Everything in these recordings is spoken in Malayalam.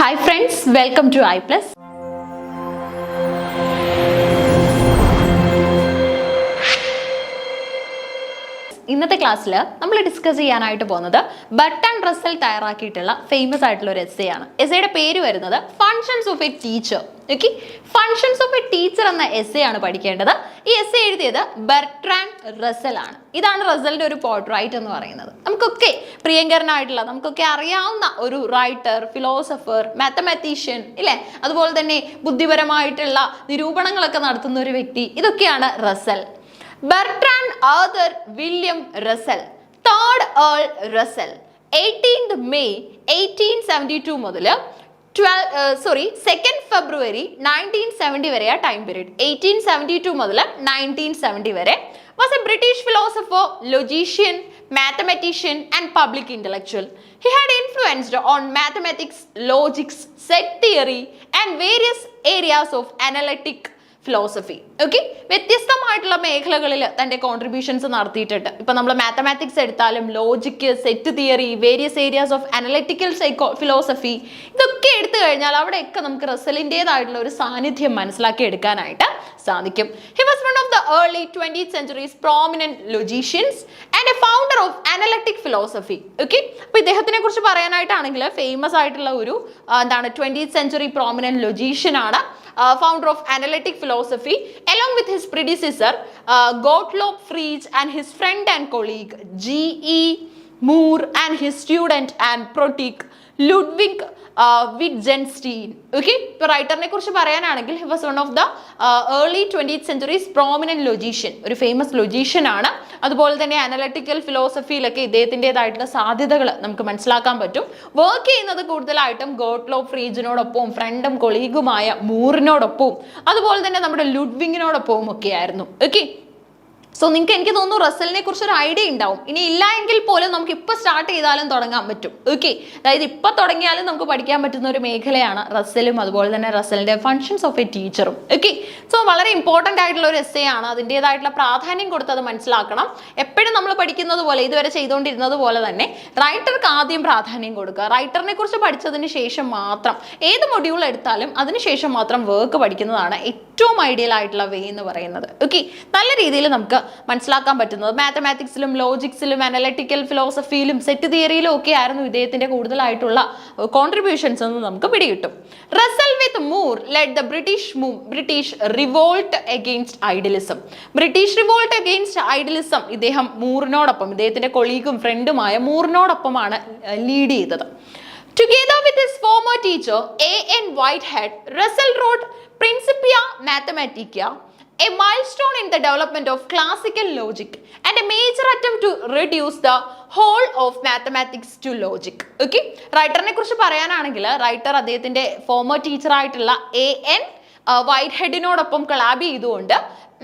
Hi friends, welcome to iPlus. ഇന്നത്തെ ക്ലാസ്സിൽ നമ്മൾ ഡിസ്കസ് ചെയ്യാനായിട്ട് പോകുന്നത് ബർട്ടൺ റസൽ തയ്യാറാക്കിയിട്ടുള്ള ഫേമസ് ആയിട്ടുള്ള ഒരു എസ്സേ ആണ്. എസ്സേയുടെ പേര് വരുന്നത് functions of a teacher. Okay, functions of a teacher എന്ന എസ്സേ ആണ് പഠിക്കേണ്ടത്. ഈ എസ്സേ എഴുതിയത് ബർട്രാൻഡ് റസൽ ആണ്. ഇതാണ് റസലിന്റെ ഒരു പോർട്രൈറ്റ് എന്ന് പറയുന്നത്. നമുക്കൊക്കെ പ്രിയങ്കരനായിട്ടുള്ള, നമുക്കൊക്കെ അറിയാവുന്ന ഒരു റൈറ്റർ, ഫിലോസഫർ, മാത്തമാറ്റീഷ്യൻ ഇല്ലേ, അതുപോലെ തന്നെ ബുദ്ധിപരമായിട്ടുള്ള നിരൂപണങ്ങളൊക്കെ നടത്തുന്ന ഒരു വ്യക്തി, ഇതൊക്കെയാണ് Russell. Bertrand Arthur William Russell, third earl Russell, 18th May 1872 മുതൽ 2nd February 1970 വരെ ആ ടൈം പീരീഡ്, 1872 മുതൽ 1970 വരെ, was a British philosopher, logician, mathematician and public intellectual. He had influenced on mathematics, logics, set theory and various areas of analytic philosophy. Okay, വ്യത്യസ്തമായിട്ടുള്ള മേഖലകളിൽ തൻ്റെ കോൺട്രിബ്യൂഷൻസ് നടത്തിയിട്ടുണ്ട്. ഇപ്പം നമ്മൾ മാത്തമാറ്റിക്സ് എടുത്താലും logic, set theory, various areas of analytical philosophy, ഇതൊക്കെ എടുത്തു കഴിഞ്ഞാൽ അവിടെയൊക്കെ നമുക്ക് റസലിൻ്റെതായിട്ടുള്ള ഒരു സാന്നിധ്യം മനസ്സിലാക്കി എടുക്കാനായിട്ട് സാധിക്കും. He was one of the early 20th century's prominent logicians and a founder of analytic philosophy. Okay, അപ്പോൾ ഇദ്ദേഹത്തിനെ കുറിച്ച് പറയാനായിട്ടാണെങ്കിൽ ഫേമസ് ആയിട്ടുള്ള ഒരു 20th century prominent logician ആണ്, founder of analytic philosophy, along with his predecessor Gottlob Frege and his friend and colleague G.E. Moore and his student and protegee Ludwig Wittgenstein. Okay, ഇപ്പോൾ റൈറ്ററിനെ കുറിച്ച് പറയാനാണെങ്കിൽ he was one of the early 20th century's prominent logician, ഒരു ഫേമസ് ലൊജീഷ്യൻ ആണ്. അതുപോലെ തന്നെ അനലറ്റിക്കൽ ഫിലോസഫിയിലൊക്കെ ഇദ്ദേഹത്തിൻ്റെതായിട്ടുള്ള സാധ്യതകൾ നമുക്ക് മനസ്സിലാക്കാൻ പറ്റും. വർക്ക് ചെയ്യുന്നത് കൂടുതലായിട്ടും ഗോട്ട്ലോബ് ഫ്രീജിനോടൊപ്പവും ഫ്രണ്ടും കൊളീഗുമായ മൂറിനോടൊപ്പവും അതുപോലെ തന്നെ നമ്മുടെ ലുഡ്വിങ്ങിനോടൊപ്പവും ഒക്കെ ആയിരുന്നു. ഓക്കെ, സോ നിങ്ങൾക്ക് എനിക്ക് തോന്നുന്നു റസലിനെ കുറിച്ച് ഒരു ഐഡിയ ഉണ്ടാവും. ഇനി ഇല്ല എങ്കിൽ പോലും നമുക്ക് ഇപ്പോൾ സ്റ്റാർട്ട് ചെയ്താലും തുടങ്ങാൻ പറ്റും. ഓക്കെ, അതായത് ഇപ്പോൾ തുടങ്ങിയാലും നമുക്ക് പഠിക്കാൻ പറ്റുന്ന ഒരു മേഖലയാണ് റസലും അതുപോലെ തന്നെ റസലിൻ്റെ ഫങ്ഷൻസ് ഓഫ് എ ടീച്ചറും. ഓക്കെ, സോ വളരെ ഇമ്പോർട്ടൻ്റ് ആയിട്ടുള്ള ഒരു എസ്സേ ആണ്. അതിൻ്റെതായിട്ടുള്ള പ്രാധാന്യം കൊടുത്ത് അത് മനസ്സിലാക്കണം. എപ്പോഴും നമ്മൾ പഠിക്കുന്നത് പോലെ, ഇതുവരെ ചെയ്തുകൊണ്ടിരുന്നത് പോലെ തന്നെ റൈറ്റർക്ക് ആദ്യം പ്രാധാന്യം കൊടുക്കുക. റൈറ്ററിനെ കുറിച്ച് പഠിച്ചതിന് ശേഷം മാത്രം ഏത് മൊഡ്യൂൾ എടുത്താലും അതിനുശേഷം മാത്രം വർക്ക് പഠിക്കുന്നതാണ് ഏറ്റവും ഐഡിയൽ ആയിട്ടുള്ള വേ എന്ന് പറയുന്നത്. ഓക്കെ, നല്ല രീതിയിൽ നമുക്ക് മനസ്സിലാക്കാൻ പറ്റുന്നത് മാത്തമാറ്റിക്സിലും ലോജിക്സിലും അനലറ്റിക്കൽ ഫിലോസഫിയിലും സെറ്റ് തിയറിയിലും ഒക്കെ ആയിരുന്നു ഇദ്ദേഹത്തിന്റെ കൂടുതലായിട്ടുള്ള കോൺട്രിബ്യൂഷൻസ് എന്ന് നമുക്ക് പിടികിട്ടും. Russell with Moore led the British revolt against idealism. British revolt against idealism ഇദ്ദേഹം മൂറിനോടൊപ്പം, ഇദ്ദേഹത്തിന്റെ കൊളീഗും ഫ്രണ്ടുമായ മൂറിനോടൊപ്പമാണ് ലീഡ് ചെയ്തത്. Together with his former teacher A.N. Whitehead, Russell wrote Principia Mathematica, a milestone in the development of classical logic and a major attempt to reduce the whole of mathematics to logic. Okay, റൈറ്ററിനെ കുറിച്ച് പറയാനാണെങ്കിൽ റൈറ്റർ അദ്ദേഹത്തിന്റെ ഫോമർ ടീച്ചർ ആയിട്ടുള്ള A.N. വൈറ്റ്ഹെഡിനോടൊപ്പം കൊളാബ് ചെയ്തുകൊണ്ട്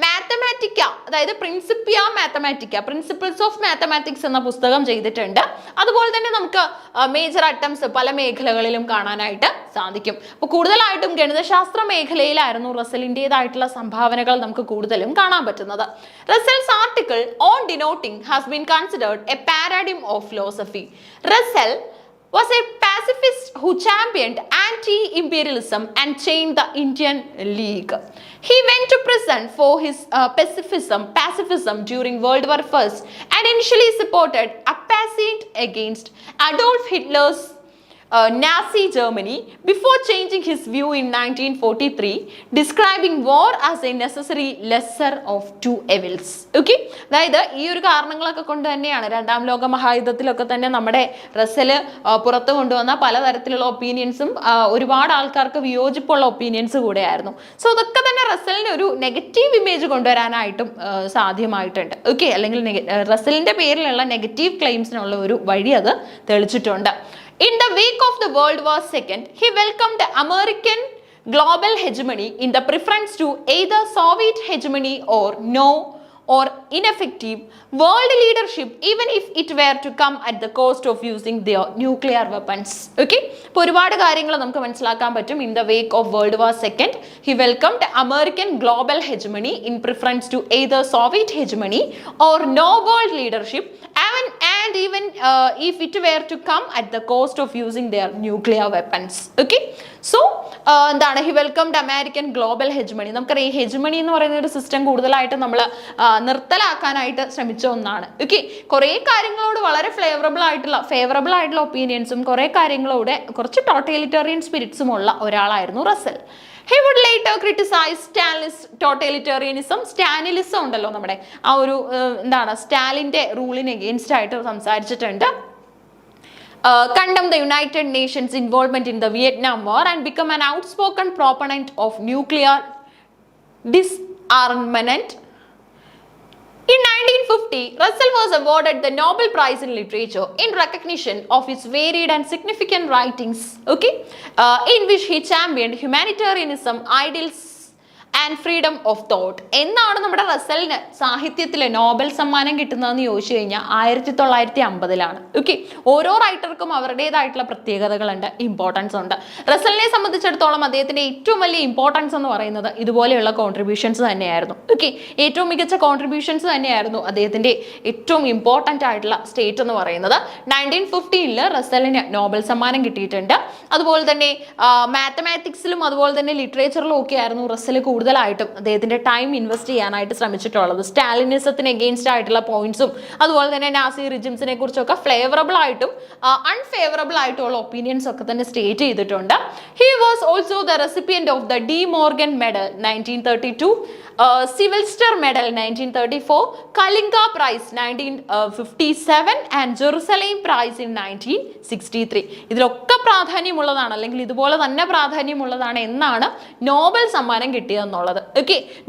മാത്തമാറ്റിക്ക, അതായത് Principia Mathematica, principles of mathematics എന്ന പുസ്തകം ചെയ്തിട്ടുണ്ട്. അതുപോലെ തന്നെ നമുക്ക് മേജർ അറ്റംപ്റ്റ്സ് പല മേഖലകളിലും കാണാനായിട്ട് സാധിക്കും. അപ്പോൾ കൂടുതലായിട്ടും ഗണിതശാസ്ത്ര മേഖലയിലായിരുന്നു റസലിൻ്റെതായിട്ടുള്ള സംഭാവനകൾ നമുക്ക് കൂടുതലും കാണാൻ പറ്റുന്നത്. Russell's article on denoting has been considered a paradigm of philosophy. Russell was a pacifist who championed anti-imperialism and changed the Indian League. He went to prison for his pacifism during World War I and initially supported Appassin against Adolf Hitler's Nazi Germany before changing his view in 1943, describing war as a necessary lesser of two evils. Okay, അതായത് ഈ ഒരു കാരണങ്ങളൊക്കെ കൊണ്ട് തന്നെയാണ് രണ്ടാം ലോക മഹായുദ്ധത്തിലൊക്കെ തന്നെ നമ്മുടെ റസല് പുറത്തു കൊണ്ടുവന്ന പലതരത്തിലുള്ള ഒപ്പീനിയൻസും ഒരുപാട് ആൾക്കാർക്ക് വിയോജിപ്പുള്ള ഒപ്പീനിയൻസ് കൂടെയായിരുന്നു. സോ അതൊക്കെ തന്നെ റസലിന് ഒരു നെഗറ്റീവ് ഇമേജ് കൊണ്ടുവരാനായിട്ടും സാധ്യമായിട്ടുണ്ട്. ഓക്കെ, അല്ലെങ്കിൽ റസലിന്റെ പേരിലുള്ള നെഗറ്റീവ് ക്ലെയിംസിനുള്ള ഒരു വഴി അത് തെളിച്ചിട്ടുണ്ട്. In the wake of the World War II, he welcomed the American global hegemony in the preference to either Soviet hegemony or ineffective world leadership, even if it were to come at the cost of using their nuclear weapons. Okay, ഇപ്പോൾ ഒരുപാട് കാര്യങ്ങൾ നമുക്ക് മനസ്സിലാക്കാൻ പറ്റും. In the wake of World War II, he welcomed American global hegemony in preference to either Soviet hegemony or no world leadership, and even if it were to come at the cost of using their nuclear weapons. Okay, so എന്താണ് he welcomed American global hegemony. നമുക്കറിയാം ഈ ഹെജ്മണി എന്ന് പറയുന്ന ഒരു സിസ്റ്റം കൂടുതലായിട്ട് നമ്മൾ നിർത്തലാക്കാനായിട്ട് ശ്രമിച്ച ഒന്നാണ്. ഓക്കെ, കുറേ കാര്യങ്ങളോട് വളരെ ഫേവറബിൾ ആയിട്ടുള്ള ഒപ്പീനിയൻസും കുറേ കാര്യങ്ങളോട് കുറച്ച് ടോട്ടലിറ്റേറിയൻ സ്പിരിറ്റ്സും ഉള്ള ഒരാളായിരുന്നു Russell. He would later criticize Stalinist totalitarianism. Stalinism ഉണ്ടല്ലോ നമ്മുടെ ആ ഒരു എന്താണ് സ്റ്റാലിൻ്റെ റൂളിന് എഗെയിൻസ്റ്റ് ആയിട്ട് സംസാരിച്ചിട്ടുണ്ട്. Condemn the United Nations involvement in the Vietnam War and become an outspoken proponent of nuclear disarmament. In 1950, Russell was awarded the Nobel Prize in Literature in recognition of his varied and significant writings, in which he championed humanitarianism, ideals and freedom of thought. എന്നാണ് നമ്മുടെ റസലിന് സാഹിത്യത്തിലെ നോബൽ സമ്മാനം കിട്ടുന്നതെന്ന് ചോദിച്ചു കഴിഞ്ഞാൽ 1950-ലാണ്. ഓരോ റൈറ്റർക്കും അവരുടേതായിട്ടുള്ള പ്രത്യേകതകളുണ്ട്, ഇമ്പോർട്ടൻസ് ഉണ്ട്. റസലിനെ സംബന്ധിച്ചിടത്തോളം അദ്ദേഹത്തിന്റെ ഏറ്റവും വലിയ ഇമ്പോർട്ടൻസ് എന്ന് പറയുന്നത് ഇതുപോലെയുള്ള കോൺട്രിബ്യൂഷൻസ് തന്നെയായിരുന്നു. ഏറ്റവും മികച്ച കോൺട്രിബ്യൂഷൻസ് തന്നെയായിരുന്നു അദ്ദേഹത്തിന്റെ ഏറ്റവും ഇമ്പോർട്ടൻ്റ് ആയിട്ടുള്ള സ്റ്റേറ്റ് എന്ന് പറയുന്നത്. 1950 റസലിന് നോബൽ സമ്മാനം കിട്ടിയിട്ടുണ്ട്. അതുപോലെ തന്നെ മാത്തമാറ്റിക്സിലും അതുപോലെ തന്നെ ലിറ്ററേച്ചറിലും ഒക്കെ ആയിരുന്നു റസൽ കൂടുതലായിട്ടും അദ്ദേഹത്തിന്റെ ടൈം ഇൻവെസ്റ്റ് ചെയ്യാനായിട്ട് ശ്രമിച്ചിട്ടുള്ളത്. സ്റ്റാലിനിസത്തിന് എഗെയിൻസ്റ്റ് ആയിട്ടുള്ള പോയിന്റ്സും അതുപോലെ തന്നെ നാസി റിജിംസിനെ കുറിച്ചൊക്കെ ഫേവറബിൾ ആയിട്ടും അൺഫേവറബിൾ ആയിട്ടുള്ള ഒപ്പീനിയൻസ് ഒക്കെ തന്നെ സ്റ്റേറ്റ് ചെയ്തിട്ടുണ്ട്. He was also the recipient of the De Morgan medal 1932, Sylvester medal 1934, Kalinga prize 1957 and Jerusalem prize in 1963. ഇതിലൊക്കെ പ്രാധാന്യമുള്ളതാണ്, അല്ലെങ്കിൽ ഇതുപോലെ തന്നെ പ്രാധാന്യമുള്ളതാണ് എന്നാണ് നോബൽ സമ്മാനം കിട്ടിയതെന്നുള്ളത്.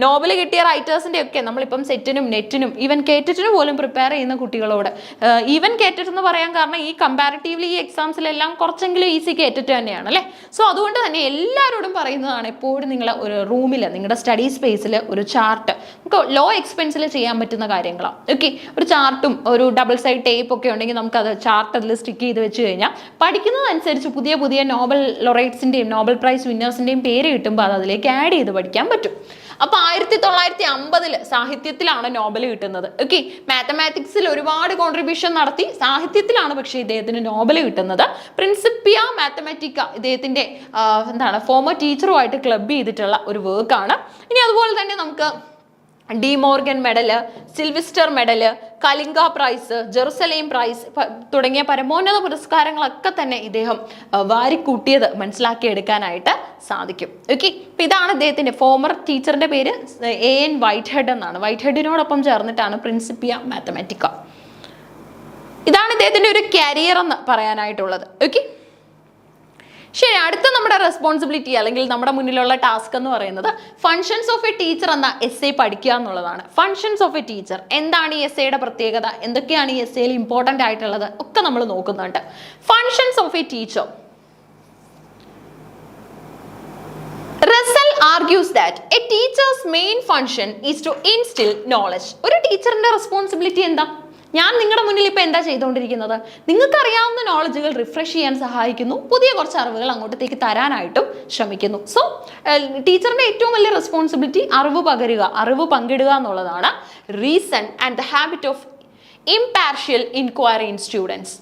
നോബൽ കിട്ടിയ റൈറ്റേഴ്സിന്റെ ഒക്കെ നമ്മളിപ്പം സെറ്റിനും നെറ്റിനും ഈവൻ കേറ്ററ്റിനും പോലും പ്രിപ്പയർ ചെയ്യുന്ന കുട്ടികളോട്, ഈവൻ കേറ്ററ്റ് എന്ന് പറയാൻ കാരണം ഈ കമ്പാരിറ്റീവ്ലി ഈ എക്സാംസിലെല്ലാം കുറച്ചെങ്കിലും ഈസി കേറ്ററ്റ് തന്നെയാണ് അല്ലേ. സോ അതുകൊണ്ട് തന്നെ എല്ലാവരോടും പറയുന്നതാണ് എപ്പോഴും നിങ്ങൾ ഒരു റൂമിൽ നിങ്ങളുടെ സ്റ്റഡി സ്പേസിൽ ഒരു ചാർട്ട്, നമുക്ക് ലോ എക്സ്പെൻസിൽ ചെയ്യാൻ പറ്റുന്ന കാര്യങ്ങളാണ്. ഒരു ചാർട്ടും ഒരു ഡബിൾ സൈഡ് ടേപ്പ് ഒക്കെ ഉണ്ടെങ്കിൽ നമുക്കത് ചാർട്ട് അതിൽ സ്റ്റിക്ക് ചെയ്ത് വെച്ച് കഴിഞ്ഞാൽ പഠിക്കുന്നതനുസരിച്ച് പുതിയ പുതിയ നോബൽ ലൊറേറ്റ്സിൻ്റെയും നോബൽ പ്രൈസ് വിന്നേഴ്സിൻ്റെയും പേര് കിട്ടുമ്പോൾ അത് അതിലേക്ക് ആഡ് ചെയ്ത് പഠിക്കാൻ പറ്റും. അപ്പോൾ 1950 സാഹിത്യത്തിലാണ് നോബൽ കിട്ടുന്നത്. മാത്തമാറ്റിക്സിൽ ഒരുപാട് കോൺട്രിബ്യൂഷൻ നടത്തി, സാഹിത്യത്തിലാണ് പക്ഷേ ഇദ്ദേഹത്തിന് നോബൽ കിട്ടുന്നത്. പ്രിൻസിപ്പിയ മാത്തമാറ്റിക്ക ഇദ്ദേഹത്തിന്റെ എന്താണ് ഫോമർ ടീച്ചറുമായിട്ട് ക്ലബ് ചെയ്തിട്ടുള്ള ഒരു വർക്കാണ്. ഇനി അതുപോലെ തന്നെ നമുക്ക് De Morgan medal, Sylvester medal, Kalinga prize, Jerusalem prize തുടങ്ങിയ പരമോന്നത പുരസ്കാരങ്ങളൊക്കെ തന്നെ ഇദ്ദേഹം വാരിക്കൂട്ടിയത് മനസ്സിലാക്കിയെടുക്കാനായിട്ട് സാധിക്കും. ഇതാണ് ഇദ്ദേഹത്തിന്റെ ഫോമർ ടീച്ചറിന്റെ പേര് A.N. വൈറ്റ്ഹെഡ് എന്നാണ്. വൈറ്റ്ഹെഡിനോടൊപ്പം ചേർന്നിട്ടാണ് പ്രിൻസിപ്പിയ മാത്തമാറ്റിക്ക. ഇതാണ് ഇദ്ദേഹത്തിന്റെ ഒരു കരിയർ എന്ന് പറയാനായിട്ടുള്ളത്. ശരി, അടുത്ത നമ്മുടെ റെസ്പോൺസിബിലിറ്റി അല്ലെങ്കിൽ നമ്മുടെ മുന്നിലുള്ള ടാസ്ക് എന്ന് പറയുന്നത് ഫങ്ഷൻസ് ഓഫ് എ ടീച്ചർ എന്ന എസ്സേ പഠിക്കുക എന്നുള്ളതാണ്. ഫങ്ഷൻസ് ഓഫ് എ ടീച്ചർ എന്താണ് ഈ എസ്സേയുടെ പ്രത്യേകത, എന്തൊക്കെയാണ് ഈ എസ്സേയിൽ ഇമ്പോർട്ടൻ്റ് ആയിട്ടുള്ളത് ഒക്കെ നമ്മൾ നോക്കുന്നുണ്ട്. Functions of a teacher. Russell argues that a teacher's main function is to instill knowledge. ഒരു ടീച്ചറിന്റെ റെസ്പോൺസിബിലിറ്റി എന്താ? ഞാൻ നിങ്ങളുടെ മുന്നിൽ ഇപ്പോൾ എന്താ ചെയ്തുകൊണ്ടിരിക്കുന്നത്? നിങ്ങൾക്ക് അറിയാവുന്ന നോളജുകൾ റിഫ്രഷ് ചെയ്യാൻ സഹായിക്കുന്നു, പുതിയ കുറച്ച് അറിവുകൾ അങ്ങോട്ടേക്ക് തരാനായിട്ടും ശ്രമിക്കുന്നു. സോ ടീച്ചറിന്റെ ഏറ്റവും വലിയ റെസ്പോൺസിബിലിറ്റി അറിവ് പങ്കിടുക എന്നുള്ളതാണ്. Reason and the habit of impartial inquiry in students.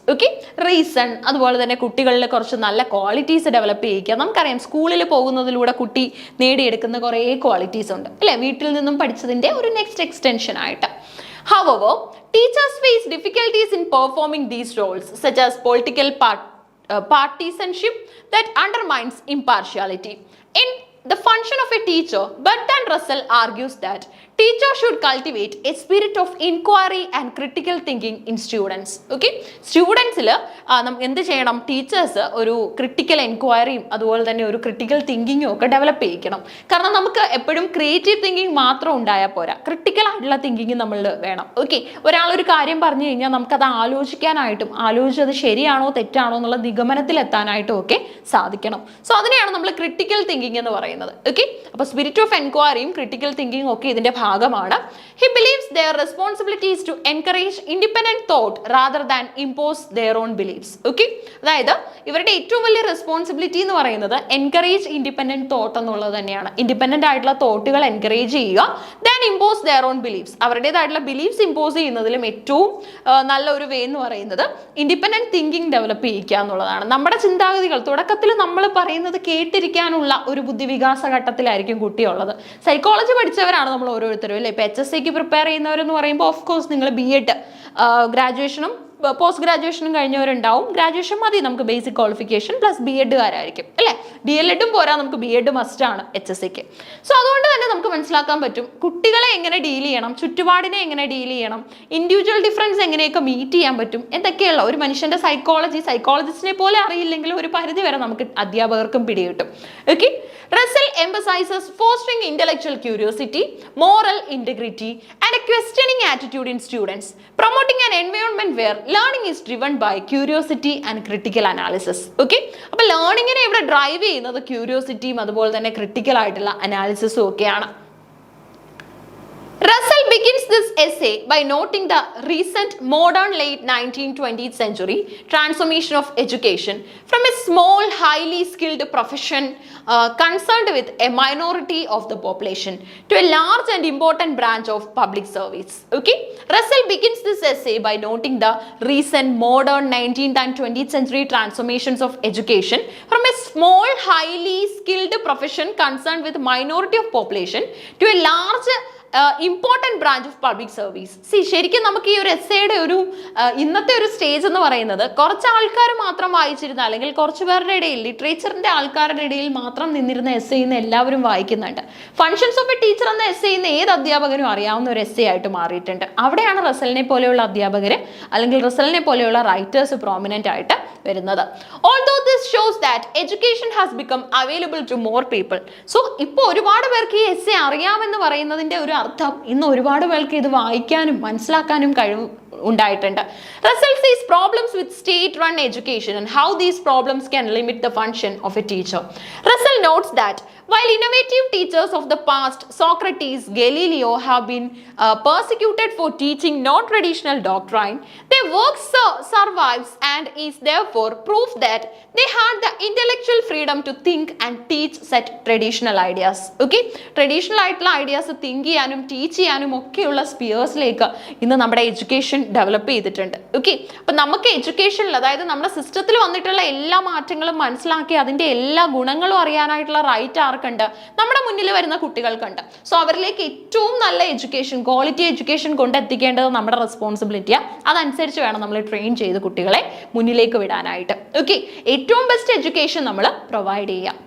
Reason, അതുപോലെ തന്നെ കുട്ടികളിൽ കുറച്ച് നല്ല ക്വാളിറ്റീസ് ഡെവലപ്പ് ചെയ്യിക്കുക. നമുക്കറിയാം സ്കൂളിൽ പോകുന്നതിലൂടെ കുട്ടി നേടിയെടുക്കുന്ന കുറേ ക്വാളിറ്റീസ് ഉണ്ട് അല്ലേ, വീട്ടിൽ നിന്നും പഠിച്ചതിൻ്റെ ഒരു നെക്സ്റ്റ് എക്സ്റ്റൻഷൻ ആയിട്ട്. However, teachers face difficulties in performing these roles, such as political partisanship that undermines impartiality. In the function of a teacher, Bertrand Russell argues that teachers should cultivate a spirit of inquiry and critical thinking in students. സ്റ്റുഡൻസിൽ എന്ത് ചെയ്യണം? ടീച്ചേഴ്സ് ഒരു ക്രിട്ടിക്കൽ എൻക്വയറിയും അതുപോലെ തന്നെ ഒരു ക്രിട്ടിക്കൽ തിങ്കിങ്ങും ഒക്കെ ഡെവലപ്പ് ചെയ്യിക്കണം. കാരണം നമുക്ക് എപ്പോഴും ക്രിയേറ്റീവ് തിങ്കിങ് മാത്രം ഉണ്ടായാൽ പോരാ, ക്രിട്ടിക്കൽ ആയിട്ടുള്ള തിങ്കിങ് നമ്മൾ വേണം. ഒരാളൊരു കാര്യം പറഞ്ഞു കഴിഞ്ഞാൽ നമുക്കത് ആലോചിക്കാനായിട്ടും ആലോചിച്ചത് ശരിയാണോ തെറ്റാണോ എന്നുള്ള നിഗമനത്തിൽ എത്താനായിട്ടും ഒക്കെ സാധിക്കണം. സോ അതിനെയാണ് നമ്മൾ ക്രിട്ടിക്കൽ തിങ്കിങ് എന്ന് പറയുന്നത്. പറയുന്നത്. ഓക്കെ, അപ്പോൾ സ്പിരിറ്റ് ഓഫ് എൻക്വയറിയും ക്രിട്ടിക്കൽ തിങ്കിങ് ഒക്കെ ഇതിന്റെ ഭാഗമാണ്. He believes their responsibilities to encourage independent thought rather than impose their own beliefs. Okay, അതായത് ഇവരുടെ ഏറ്റവും വലിയ റെസ്പോൺസിബിലിറ്റി എന്ന് പറയുന്നത് എൻകറേജ് ഇൻഡിപെൻഡന്റ് തോട്ട് എന്നുള്ളത് തന്നെയാണ്. ഇൻഡിപെൻഡന്റ് ആയിട്ടുള്ള തോട്ടുകൾ എൻകറേജ് ചെയ്യുക, than impose their own beliefs. അവരുടേതായിട്ടുള്ള ബിലീഫ്സ് ഇമ്പോസ് ചെയ്യുന്നതിലും ഏറ്റവും നല്ല ഒരു വേ എന്ന് പറയുന്നത് ഇൻഡിപെൻഡന്റ് തിങ്കിങ് ഡെവലപ്പ് ചെയ്യിക്കുക എന്നുള്ളതാണ്. നമ്മുടെ ചിന്താഗതികൾ തുടക്കത്തിൽ നമ്മൾ പറയുന്നത് കേട്ടിരിക്കാനുള്ള ഒരു ബുദ്ധിവികാസ ഘട്ടത്തിലായിരിക്കും കുട്ടിയുള്ളത്. സൈക്കോളജി പഠിച്ചവരാണ് നമ്മൾ ഓരോരുത്തരും അല്ലേ. ഇപ്പൊ HSC പ്രിപ്പയർ ചെയ്യുന്നവരെന്ന് പറയുമ്പോൾ ഓഫ് കോഴ്സ് നിങ്ങൾ BEd ഗ്രാജുവേഷനും പോസ്റ്റ് ഗ്രാജുവേഷനും കഴിഞ്ഞവരുണ്ടാവും. ഗ്രാജുവേഷൻ മതി നമുക്ക് ബേസിക് ക്വാളിഫിക്കേഷൻ പ്ലസ് BEdകാരായിരിക്കും അല്ലേ. DLEഡും പോരാ, നമുക്ക് BEd മസ്റ്റ് ആണ് HSCക്ക്. സോ അതുകൊണ്ട് തന്നെ നമുക്ക് മനസ്സിലാക്കാൻ പറ്റും കുട്ടികളെ എങ്ങനെ ഡീൽ ചെയ്യണം, ചുറ്റുപാടിനെ എങ്ങനെ ഡീൽ ചെയ്യണം, ഇൻഡിവിജ്വൽ ഡിഫറൻസ് എങ്ങനെയൊക്കെ മീറ്റ് ചെയ്യാൻ പറ്റും എന്തൊക്കെയുള്ള ഒരു മനുഷ്യന്റെ സൈക്കോളജിസ്റ്റിനെ പോലെ അറിയില്ലെങ്കിലും ഒരു പരിധി വരെ നമുക്ക് അധ്യാപകർക്കും പിടികിട്ടും. Okay, Russell emphasizes fostering intellectual curiosity, moral integrity, and a questioning attitude in students, promoting an environment where learning is driven by curiosity and critical analysis. Okay, അപ്പോൾ ലേണിങ്ങിനെ ഇവിടെ ഡ്രൈവ് ചെയ്യുന്നത് ക്യൂരിയോസിറ്റിയും അതുപോലെ തന്നെ ക്രിട്ടിക്കൽ ആയിട്ടുള്ള അനാലിസിസും ഒക്കെയാണ്. Russell begins this essay by noting the recent modern late 19th-20th century transformation of education from a small, highly skilled profession concerned with a minority of the population to a large and important branch of public service. Okay, Russell begins this essay by noting the recent modern 19th and 20th century transformations of education from a small, highly skilled profession concerned with minority of population to a large important branch of public service. ശരിക്കും നമുക്ക് ഈ ഒരു എസ്സേയുടെ ഒരു ഇന്നത്തെ ഒരു സ്റ്റേജ് എന്ന് പറയുന്നത് കുറച്ച് ആൾക്കാർ മാത്രം വായിച്ചിരുന്ന അല്ലെങ്കിൽ കുറച്ച് പേരുടെ ഇടയിൽ ലിറ്ററേച്ചറിന്റെ ആൾക്കാരുടെ ഇടയിൽ മാത്രം നിന്നിരുന്ന എസ്സേ ഇന്ന് എല്ലാവരും വായിക്കുന്നുണ്ട്. ഫങ്ഷൻസ് ഓഫ് എ ടീച്ചർ എന്ന എസ്സേ ഇന്ന് ഏത് അധ്യാപകനും അറിയാവുന്ന ഒരു എസ്സേ ആയിട്ട് മാറിയിട്ടുണ്ട്. അവിടെയാണ് റസലിനെ പോലെയുള്ള അധ്യാപകർ അല്ലെങ്കിൽ റസലിനെ പോലെയുള്ള റൈറ്റേഴ്സ് പ്രോമിനന്റ് ആയിട്ട് വരുന്നത്. Although this shows that education has become available to more people. So ഇപ്പോൾ ഒരുപാട് പേർക്ക് ഈ എസ്സേ അറിയാമെന്ന് പറയുന്നതിന്റെ ഒരു അർത്ഥം ഇന്ന് ഒരുപാട് പേർക്ക് ഇത് വായിക്കാനും മനസ്സിലാക്കാനും കഴിവ് ഉണ്ടായിട്ടുണ്ട്. Russell sees problems with state-run education and how these problems can limit the function of a teacher. Russell notes that while innovative teachers of the past, Socrates, Galileo, have been persecuted for teaching non-traditional doctrine, their work survives and is therefore proof that they had the intellectual freedom to think and teach set traditional ideas. Okay, traditional ആയിട്ടുള്ള ഐഡിയാസ് തിങ്ക് ചെയ്യാനും ടീച്ച് ചെയ്യാനും ഒക്കെയുള്ള സ്പിയേഴ്സിലേക്ക് ഇന്ന് നമ്മുടെ എഡ്യൂക്കേഷൻ ഡെവലപ്പ് ചെയ്തിട്ടുണ്ട്. ഓക്കെ, അപ്പം നമുക്ക് എഡ്യൂക്കേഷനിൽ അതായത് നമ്മുടെ സിസ്റ്റത്തിൽ വന്നിട്ടുള്ള എല്ലാ മാറ്റങ്ങളും മനസ്സിലാക്കി അതിൻ്റെ എല്ലാ ഗുണങ്ങളും അറിയാനായിട്ടുള്ള റൈറ്റ് ആർക്കുണ്ട്? നമ്മുടെ മുന്നിൽ വരുന്ന കുട്ടികൾക്കുണ്ട്. സോ അവരിലേക്ക് ഏറ്റവും നല്ല എഡ്യൂക്കേഷൻ, ക്വാളിറ്റി എഡ്യൂക്കേഷൻ കൊണ്ടെത്തിക്കേണ്ടത് നമ്മുടെ റെസ്പോൺസിബിലിറ്റിയാണ്. അതനുസരിച്ച് വേണം നമ്മൾ ട്രെയിൻ ചെയ്ത് കുട്ടികളെ മുന്നിലേക്ക് വിടാനായിട്ട്. ഓക്കെ, ഏറ്റവും ബെസ്റ്റ് എഡ്യൂക്കേഷൻ നമ്മൾ പ്രൊവൈഡ് ചെയ്യാം.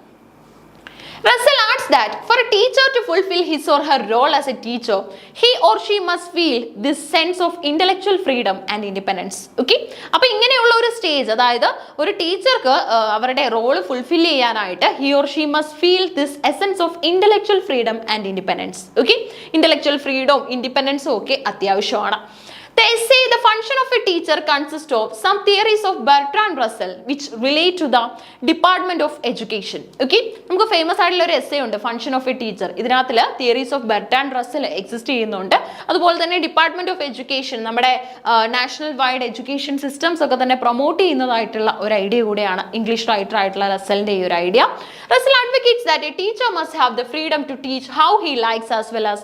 Russell adds that for a teacher to fulfill his or her role as a teacher, he or she must feel this sense of intellectual freedom and independence. Okay, അപ്പോൾ ഇങ്ങനെയുള്ള ഒരു സ്റ്റേജ്, അതായത് ഒരു ടീച്ചർക്ക് അവരുടെ റോള് ഫുൾഫിൽ ചെയ്യാനായിട്ട് he or she must feel this essence of intellectual freedom and independence. Okay, intellectual freedom, independence ഒക്കെ അത്യാവശ്യമാണ്. The essay, The Function of a Teacher, consists of some theories of Bertrand Russell which relate to the Department of Education. Okay, നമുക്ക് ഫേമസ് ആയിട്ടുള്ള ഒരു എസ്സേ ഉണ്ട്, ഫങ്ഷൻ ഓഫ് എ ടീച്ചർ. ഇതിനകത്തിൽ theories of Bertrand Russell exist ചെയ്യുന്നുണ്ട്. അതുപോലെ തന്നെ ഡിപ്പാർട്ട്മെന്റ് ഓഫ് എഡ്യൂക്കേഷൻ, നമ്മുടെ നാഷണൽ വൈഡ് എഡ്യൂക്കേഷൻ സിസ്റ്റംസ് ഒക്കെ തന്നെ പ്രൊമോട്ട് ചെയ്യുന്നതായിട്ടുള്ള ഒരു ഐഡിയ കൂടെയാണ് ഇംഗ്ലീഷ് റൈറ്റർ ആയിട്ടുള്ള റസലിന്റെ ഈ ഒരു idea. Russell advocates that a teacher must have the freedom to teach how he likes as well as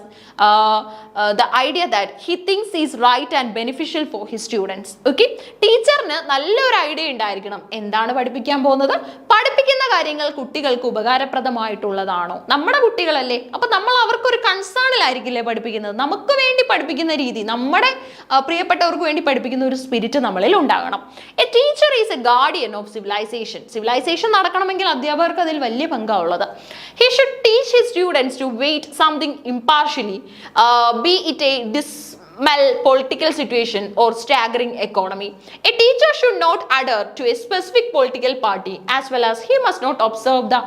the idea that he thinks is right and beneficial for his students. Okay, ടീച്ചറിന് നല്ലൊരു ഐഡിയ ഉണ്ടായിരിക്കണം. എന്താണ് പഠിപ്പിക്കാൻ പോകുന്നത്? പഠിപ്പിക്കുന്ന കാര്യങ്ങൾ കുട്ടികൾക്ക് ഉപകാരപ്രദമായിട്ടുള്ളതാണോ? നമ്മുടെ കുട്ടികളല്ലേ, അപ്പൊ നമ്മൾ അവർക്കൊരു കൺസേണിലായിരിക്കില്ലേ പഠിപ്പിക്കുന്നത്. നമുക്ക് വേണ്ടി പഠിപ്പിക്കുന്ന രീതി, നമ്മുടെ പ്രിയപ്പെട്ടവർക്ക് വേണ്ടി പഠിപ്പിക്കുന്ന ഒരു സ്പിരിറ്റ് നമ്മളിൽ ഉണ്ടാകണം. A teacher is a guardian of civilization. Civilization നടക്കണമെങ്കിൽ അധ്യാപകർക്ക് അതിൽ വലിയ പങ്കാണുള്ളത്. He should teach his students to weight something impartially, be it a dismal political situation or staggering economy. A teacher should not adhere to a specific political party, as well as he must not observe the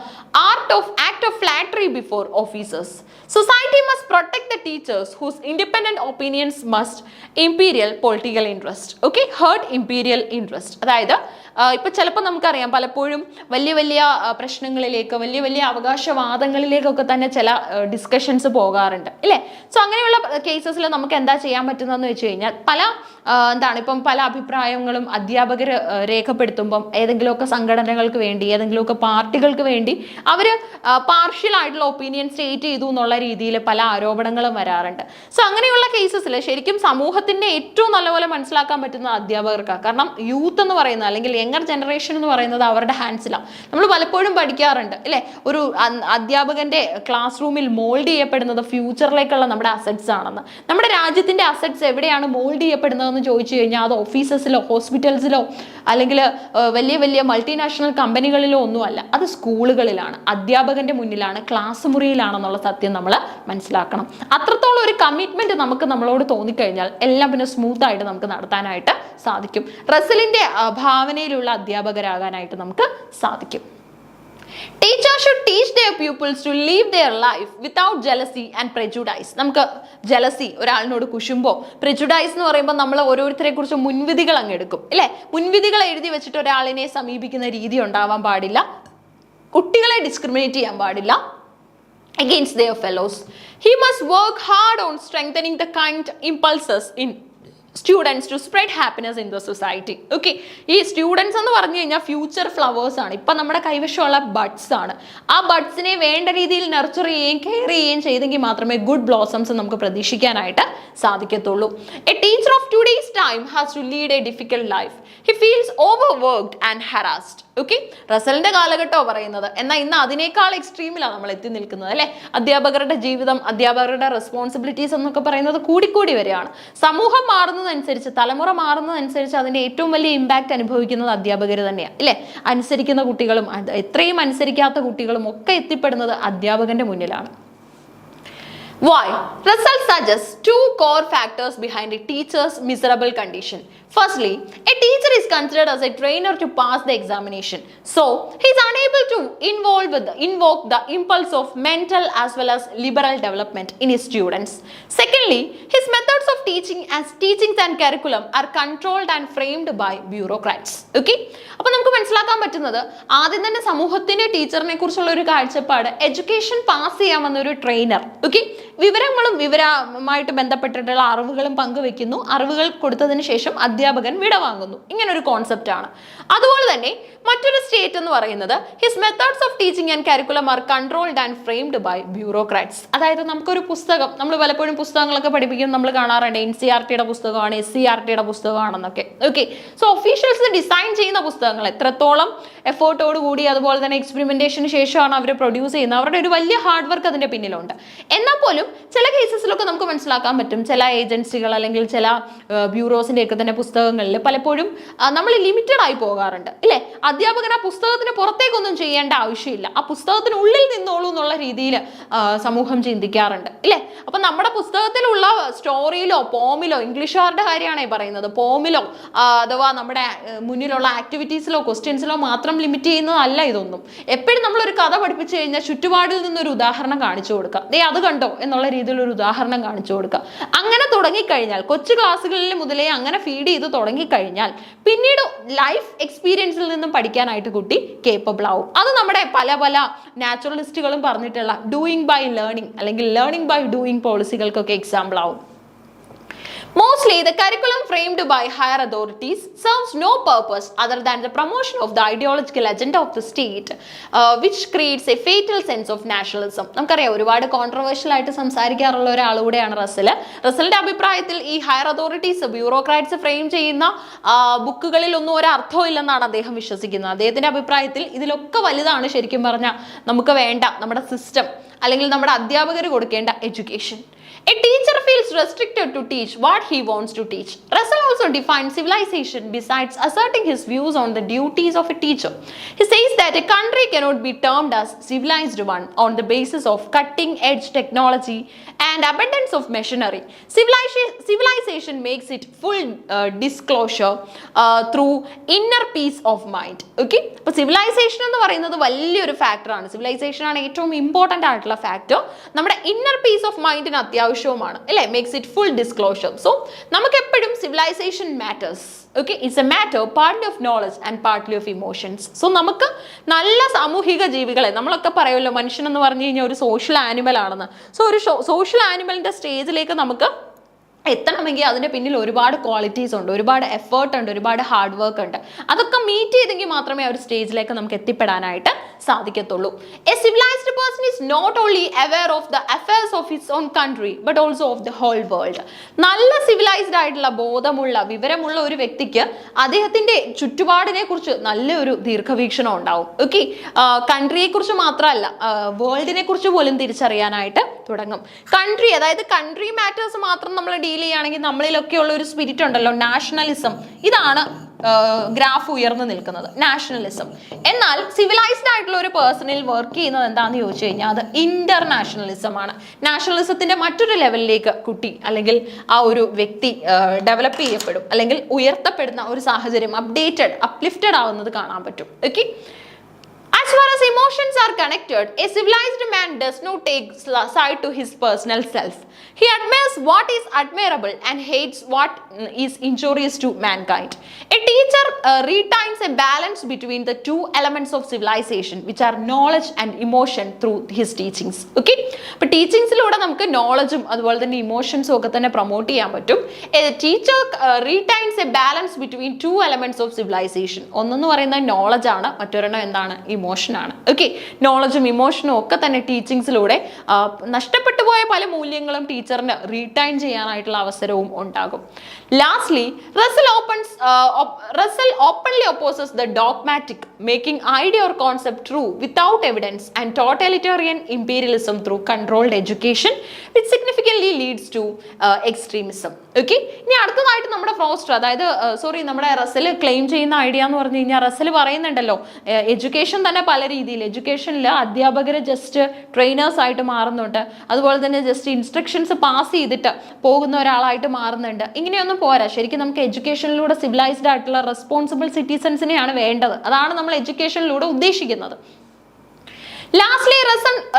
act of flattery before officers. Society must protect the teachers whose independent opinions must imperial political interest. Okay, hurt imperial interest. അതായത് ഇപ്പം ചിലപ്പോൾ നമുക്കറിയാം പലപ്പോഴും വലിയ വലിയ പ്രശ്നങ്ങളിലേക്ക് വലിയ വലിയ അവകാശവാദങ്ങളിലേക്കൊക്കെ തന്നെ ചില ഡിസ്കഷൻസ് പോകാറുണ്ട് ഇല്ലേ. സോ അങ്ങനെയുള്ള കേസസിൽ നമുക്ക് എന്താ ചെയ്യാൻ പറ്റുന്നതെന്ന് വെച്ച് കഴിഞ്ഞാൽ ഇപ്പം പല അഭിപ്രായങ്ങളും അധ്യാപകർ രേഖപ്പെടുത്തുമ്പം ഏതെങ്കിലുമൊക്കെ സംഘടനകൾക്ക് വേണ്ടി ഏതെങ്കിലുമൊക്കെ പാർട്ടികൾക്ക് വേണ്ടി അവർ പാർഷ്യൽ ആയിട്ടുള്ള ഒപ്പീനിയൻ സ്റ്റേറ്റ് ചെയ്തു എന്നുള്ള രീതിയിൽ പല ആരോപണങ്ങളും വരാറുണ്ട്. സോ അങ്ങനെയുള്ള കേസസിൽ ശരിക്കും സമൂഹത്തിന്റെ ഏറ്റവും നല്ലപോലെ മനസ്സിലാക്കാൻ പറ്റുന്ന അധ്യാപകർക്കാണ്. കാരണം യൂത്ത് എന്ന് പറയുന്നത് അല്ലെങ്കിൽ യങ്ങർ ജനറേഷൻ എന്ന് പറയുന്നത് അവരുടെ ഹാൻഡ്സിലാണ്. നമ്മൾ പലപ്പോഴും പഠിക്കാറുണ്ട് അല്ലേ, ഒരു അധ്യാപകന്റെ ക്ലാസ് റൂമിൽ മോൾഡ് ചെയ്യപ്പെടുന്നത് ഫ്യൂച്ചറിലേക്കുള്ള നമ്മുടെ അസറ്റ്സ് ആണെന്ന്. നമ്മുടെ രാജ്യത്തിന്റെ അസറ്റ്സ് എവിടെയാണ് മോൾഡ് ചെയ്യപ്പെടുന്നതെന്ന് ചോദിച്ചു കഴിഞ്ഞാൽ അത് ഓഫീസസിലോ ഹോസ്പിറ്റൽസിലോ അല്ലെങ്കിൽ വലിയ വലിയ മൾട്ടിനാഷണൽ കമ്പനികളിലോ ഒന്നുമല്ല, അത് സ്കൂളുകളിലാണ്, അധ്യാപകന്റെ മുന്നിലാണ്, ക്ലാസ് മുറിയിലാണെന്നുള്ള സത്യം നമ്മൾ മനസ്സിലാക്കണം. അത്രത്തോളം ഒരു കമ്മിറ്റ്മെന്റ് നമുക്ക് നമ്മളോട് തോന്നിക്കഴിഞ്ഞാൽ എല്ലാം പിന്നെ സ്മൂത്ത് ആയിട്ട് നമുക്ക് നടത്താനായിട്ട് സാധിക്കും. റസലിന്റെ ഭാവനയിലുള്ള അധ്യാപകരാകാനായിട്ട് നമുക്ക് സാധിക്കും. Teachers should teach their pupils to live their life without jealousy and prejudice. നമുക്ക് ജലസി, ഒരാളിനോട് കുശുമ്പോ, prejudice എന്ന് പറയുമ്പോൾ നമ്മൾ ഓരോരുത്തരെ കുറിച്ച് മുൻവിധികൾ അങ്ങ് എടുക്കും അല്ലേ. മുൻവിധികൾ എഴുതി വെച്ചിട്ട് ഒരാളിനെ സമീപിക്കുന്ന രീതി ഉണ്ടാവാൻ പാടില്ല. കുട്ടികളെ ഡിസ്ക്രിമിനേറ്റ് ചെയ്യാൻ പാടില്ല against their fellows. He must work hard on strengthening the kind impulses in students to spread happiness in the society. Okay, ഈ സ്റ്റുഡൻസ് എന്ന് പറഞ്ഞു കഴിഞ്ഞാൽ ഫ്യൂച്ചർ ഫ്ലവേഴ്സ് ആണ്. ഇപ്പം നമ്മുടെ കൈവശമുള്ള ബഡ്സ് ആണ്. ആ ബഡ്സിനെ വേണ്ട രീതിയിൽ നർച്ചർ ചെയ്യുകയും കെയർ ചെയ്യുകയും ചെയ്തെങ്കിൽ മാത്രമേ ഗുഡ് ബ്ലോസംസ് നമുക്ക് പ്രതീക്ഷിക്കാനായിട്ട് സാധിക്കത്തുള്ളൂ. A teacher of today's time has to lead a difficult life. He feels over worked and harassed. Okay, റസലിന്റെ കാലഘട്ടമോ പറയുന്നത്. എന്നാൽ ഇന്ന് അതിനേക്കാൾ എക്സ്ട്രീമിലാണ് നമ്മൾ എത്തി നിൽക്കുന്നത് അല്ലേ. അധ്യാപകരുടെ ജീവിതം, അധ്യാപകരുടെ റെസ്പോൺസിബിലിറ്റീസ് എന്നൊക്കെ പറയുന്നത് കൂടിക്കൂടി വരികയാണ്. സമൂഹം മാറുന്നതനുസരിച്ച്, തലമുറ മാറുന്നതനുസരിച്ച് അതിന്റെ ഏറ്റവും വലിയ ഇമ്പാക്ട് അനുഭവിക്കുന്നത് അധ്യാപകർ തന്നെയാണ് അല്ലേ. അനുസരിക്കുന്ന കുട്ടികളും എത്രയും അനുസരിക്കാത്ത കുട്ടികളും ഒക്കെ എത്തിപ്പെടുന്നത് അധ്യാപകന്റെ മുന്നിലാണ്. Why? Russell suggests two core factors behind a teacher's miserable condition. Firstly, a teacher is considered as a trainer to pass the examination. So, he is unable to invoke the impulse of mental as well as liberal development in his students. Secondly, his methods of teachings and curriculum are controlled and framed by bureaucrats. Okay? അപ്പോൾ നമുക്ക് മനസ്സിലാക്കാൻ പറ്റുന്നത് ആദ്യം തന്നെ സമൂഹത്തിന് ടീച്ചറിനെ കുറിച്ചുള്ള ഒരു കാഴ്ചപ്പാട്, എഡ്യൂക്കേഷൻ പാസ് ചെയ്യാൻ വന്ന ഒരു ട്രെയിനർ. ഓക്കെ, വിവരവുമായിട്ട് ബന്ധപ്പെട്ടിട്ടുള്ള അറിവുകളും പങ്കുവെക്കുന്നു. അറിവുകൾ കൊടുത്തതിന് ശേഷം അധ്യാപകൻ വിടവാങ്ങുന്നു. ഇങ്ങനൊരു കോൺസെപ്റ്റ് ആണ്. അതുപോലെ തന്നെ മറ്റൊരു സ്റ്റേറ്റ് എന്ന് പറയുന്നത് his methods of teaching and curriculum are controlled and framed by bureaucrats. അതായത് നമുക്കൊരു പുസ്തകം, നമ്മൾ പലപ്പോഴും പുസ്തകങ്ങളൊക്കെ പഠിപ്പിക്കും, നമ്മൾ കാണാറുണ്ട് NCERTയുടെ പുസ്തകമാണ്, SCERTയുടെ പുസ്തകമാണെന്നൊക്കെ. ഓക്കെ, സോ ഒഫീഷ്യൽസ് ഡിസൈൻ ചെയ്യുന്ന പുസ്തകങ്ങൾ എത്രത്തോളം എഫേർട്ടോട് കൂടി അതുപോലെ തന്നെ എക്സ്പെരിമെന്റേഷന് ശേഷമാണ് അവർ പ്രൊഡ്യൂസ് ചെയ്യുന്നത്, അവരുടെ ഒരു വലിയ ഹാർഡ് വർക്ക് അതിന്റെ പിന്നിലുണ്ട്. എന്നാൽ പോലും ചില കേസസിലൊക്കെ നമുക്ക് മനസ്സിലാക്കാൻ പറ്റും, ചില ഏജൻസികൾ അല്ലെങ്കിൽ ചില ബ്യൂറോസിന്റെ ഒക്കെ തന്നെ പുസ്തകങ്ങളിൽ പലപ്പോഴും നമ്മൾ ലിമിറ്റഡ് ആയി പോകാറുണ്ട് അല്ലേ. അധ്യാപകൻ ആ പുസ്തകത്തിന് പുറത്തേക്കൊന്നും ചെയ്യേണ്ട ആവശ്യമില്ല, ആ പുസ്തകത്തിനുള്ളിൽ നിന്നോളൂ എന്നുള്ള രീതിയിൽ സമൂഹം ചിന്തിക്കാറുണ്ട് ഇല്ലേ. അപ്പൊ നമ്മുടെ പുസ്തകത്തിലുള്ള സ്റ്റോറിയിലോ പോമിലോ, ഇംഗ്ലീഷുകാരുടെ കാര്യമാണ് പറയുന്നത്, പോമിലോ അഥവാ നമ്മുടെ മുന്നിലുള്ള ആക്ടിവിറ്റീസിലോ ക്വസ്റ്റ്യൻസിലോ മാത്രം ലിമിറ്റ് ചെയ്യുന്നതല്ല ഇതൊന്നും. എപ്പോഴും നമ്മളൊരു കഥ പഠിപ്പിച്ചു കഴിഞ്ഞാൽ ചുറ്റുപാടിൽ നിന്നൊരു ഉദാഹരണം കാണിച്ചു കൊടുക്കുക, ദേ അത് കണ്ടോ എന്നുള്ള രീതിയിൽ ഒരു ഉദാഹരണം കാണിച്ചു കൊടുക്കുക. അങ്ങനെ തുടങ്ങിക്കഴിഞ്ഞാൽ, കൊച്ചു ക്ലാസ്സുകളിൽ മുതലേ അങ്ങനെ ഫീഡ് ചെയ്ത് തുടങ്ങിക്കഴിഞ്ഞാൽ പിന്നീട് ലൈഫ് എക്സ്പീരിയൻസിൽ നിന്നും പഠിക്കാനായിട്ട് കുട്ടി കേപ്പബിൾ ആവും. അത് നമ്മുടെ പല പല നാച്ചുറലിസ്റ്റുകളും പറഞ്ഞിട്ടുള്ള ഡൂയിങ് ബൈ ലേണിംഗ് അല്ലെങ്കിൽ ലേണിംഗ് ബൈ ഡൂയിങ് പോളിസികൾക്കൊക്കെ എക്സാമ്പിൾ ആവും. Mostly, the curriculum framed by higher authorities serves no purpose other than the promotion of the ideological agenda of the state, which creates a fatal sense of nationalism. നമുക്കറിയാം, ഒരുപാട് കോൺട്രവേഴ്ഷ്യൽ ആയിട്ട് സംസാരിക്കാറുള്ള ഒരാളുകൂടെയാണ് റസൽ. റസലിന്റെ അഭിപ്രായത്തിൽ ഈ ഹയർ അതോറിറ്റീസ്, ബ്യൂറോക്രാറ്റ്സ് ഫ്രെയിം ചെയ്യുന്ന ബുക്കുകളിൽ ഒന്നും ഒരു അർത്ഥവും ഇല്ലെന്നാണ് അദ്ദേഹം വിശ്വസിക്കുന്നത്. അദ്ദേഹത്തിന്റെ അഭിപ്രായത്തിൽ ഇതിലൊക്കെ വലുതാണ് ശരിക്കും പറഞ്ഞാൽ നമുക്ക് വേണ്ട നമ്മുടെ സിസ്റ്റം അല്ലെങ്കിൽ നമ്മുടെ അധ്യാപകർ കൊടുക്കേണ്ട education. A teacher feels restricted to teach what he wants to teach. Russell also defines civilization besides asserting his views on the duties of a teacher. He says that a country cannot be termed as civilized one on the basis of cutting-edge technology and abundance of machinery. Civilization makes it full disclosure through inner peace of mind. Okay? അപ്പോൾ civilization എന്ന് പറയുന്നത് വലിയൊരു ഫാക്ടറാണ്. civilization ആണ് ഏറ്റവും ഇമ്പോർട്ടൻ്റ് ആയിട്ടുള്ള ഫാക്ടർ. നമ്മുടെ ഇന്നർ പീസ് ഓഫ് മൈൻഡിന് അത്യാവശ്യവുമാണ് അല്ലേ. Makes it full disclosure. So നമുക്ക് എപ്പോഴും civilization matters. Okay, it's a matter partly of knowledge and partly of emotions. So നമുക്ക് നല്ല സാമൂഹിക ജീവികളെ, നമ്മളൊക്കെ പറയുമല്ലോ മനുഷ്യൻ എന്ന് പറഞ്ഞു കഴിഞ്ഞാൽ ഒരു സോഷ്യൽ ആനിമൽ ആണെന്ന്. സോ ഒരു സോഷ്യൽ ആനിമലിന്റെ സ്റ്റേജിലേക്ക് നമുക്ക് എത്തണമെങ്കിൽ അതിൻ്റെ പിന്നിൽ ഒരുപാട് ക്വാളിറ്റീസ് ഉണ്ട്, ഒരുപാട് എഫേർട്ട് ഉണ്ട്, ഒരുപാട് ഹാർഡ് വർക്ക് ഉണ്ട്. അതൊക്കെ മീറ്റ് ചെയ്തെങ്കിൽ മാത്രമേ ആ ഒരു സ്റ്റേജിലേക്ക് നമുക്ക് എത്തിപ്പെടാനായിട്ട് സാധിക്കത്തുള്ളൂ. A civilized person is not only aware of the affairs of his own country but also of the whole world. നല്ല സിവിലൈസ്ഡ് ആയിട്ടുള്ള ബോധമുള്ള വിവരമുള്ള ഒരു വ്യക്തിക്ക് അദ്ദേഹത്തിന്റെ ചുറ്റുപാടിനെ കുറിച്ച് നല്ലൊരു ദീർഘവീക്ഷണം ഉണ്ടാവും. ഓക്കെ, കൺട്രിയെ കുറിച്ച് മാത്രമല്ല വേൾഡിനെ കുറിച്ച് പോലും തിരിച്ചറിയാനായിട്ട് തുടങ്ങും. കൺട്രി, അതായത് കൺട്രി മാറ്റേഴ്സ് മാത്രം നമ്മൾ ഡീൽ ചെയ്യുകയാണെങ്കിൽ നമ്മളിലൊക്കെ ഉള്ള ഒരു സ്പിരിറ്റ് ഉണ്ടല്ലോ, നാഷണലിസം, ഇതാണ് ഗ്രാഫ് ഉയർന്നു നിൽക്കുന്നത്, നാഷണലിസം. എന്നാൽ സിവിലൈസ്ഡ് ആയിട്ടുള്ള ഒരു പേഴ്സണിൽ വർക്ക് ചെയ്യുന്നത് എന്താണെന്ന് ചോദിച്ചു കഴിഞ്ഞാൽ അത് ഇന്റർനാഷണലിസം ആണ്. നാഷണലിസത്തിന്റെ മറ്റൊരു ലെവലിലേക്ക് കുട്ടി അല്ലെങ്കിൽ ആ ഒരു വ്യക്തി ഡെവലപ്പ് ചെയ്യപ്പെടും, അല്ലെങ്കിൽ ഉയർത്തപ്പെടുന്ന ഒരു സാഹചര്യം, അപ്ലിഫ്റ്റഡ് ആവുന്നത് കാണാൻ പറ്റും. Okay, as far as emotions are connected, a civilized man does not take side to his personal self. He admires what is admirable and hates what is injurious to mankind. A teacher retains a balance between the two elements of civilization, which are knowledge and emotion, through his teachings. Okay, but teachingസിലൂടെ നമുക്ക് നോളജും അതുപോലെ തന്നെ ഇമോഷൻസും ഒക്കെ തന്നെ പ്രൊമോട്ട് ചെയ്യാൻ പറ്റും. A teacher retains a balance between two elements of civilization. ഒന്നെന്ന് പറയുന്നത് നോളജ് ആണ്, മറ്റൊരെണ്ണം എന്താണ്? ഇമോഷൻ ആണ്. ഓക്കെ, നോളജും ഇമോഷനും ഒക്കെ തന്നെ ടീച്ചിങ്സിലൂടെ നഷ്ടപ്പെട്ടു പോയ പല മൂല്യങ്ങളും ടീച്ചറിന് റീടൈൻ ചെയ്യാനായിട്ടുള്ള അവസരവും ഉണ്ടാകും. Lastly, Russell openly opposes the dogmatic, making idea or concept true without evidence, and totalitarian imperialism through controlled education, which significantly leads to extremism. Okay, ഇനി അടുത്തതായിട്ട് നമ്മുടെ ഫ്രോസ്റ്റർ, അതായത് നമ്മുടെ റസൽ ക്ലെയിം ചെയ്യുന്ന ഐഡിയ എന്ന് പറഞ്ഞു കഴിഞ്ഞാൽ, റസൽ പറയുന്നുണ്ടല്ലോ എഡ്യൂക്കേഷൻ തന്നെ പല രീതിയിൽ, എഡ്യൂക്കേഷനിൽ അധ്യാപകർ ജസ്റ്റ് ട്രെയിനേഴ്സ് ആയിട്ട് മാറുന്നുണ്ട്, അതുപോലെ തന്നെ ജസ്റ്റ് ഇൻസ്ട്രക്ഷൻസ് പാസ് ചെയ്തിട്ട് പോകുന്ന ഒരാളായിട്ട് മാറുന്നുണ്ട്. ഇങ്ങനെയൊന്നും പോരാ. ശരിക്കും നമുക്ക് എഡ്യൂക്കേഷനിലൂടെ സിവിലൈസ്ഡ് ആയിട്ടുള്ള റെസ്പോൺസിബിൾ സിറ്റിസൺസിനെയാണ് വേണ്ടത്. അതാണ് നമ്മൾ എഡ്യൂക്കേഷനിലൂടെ ഉദ്ദേശിക്കുന്നത്. Lastly,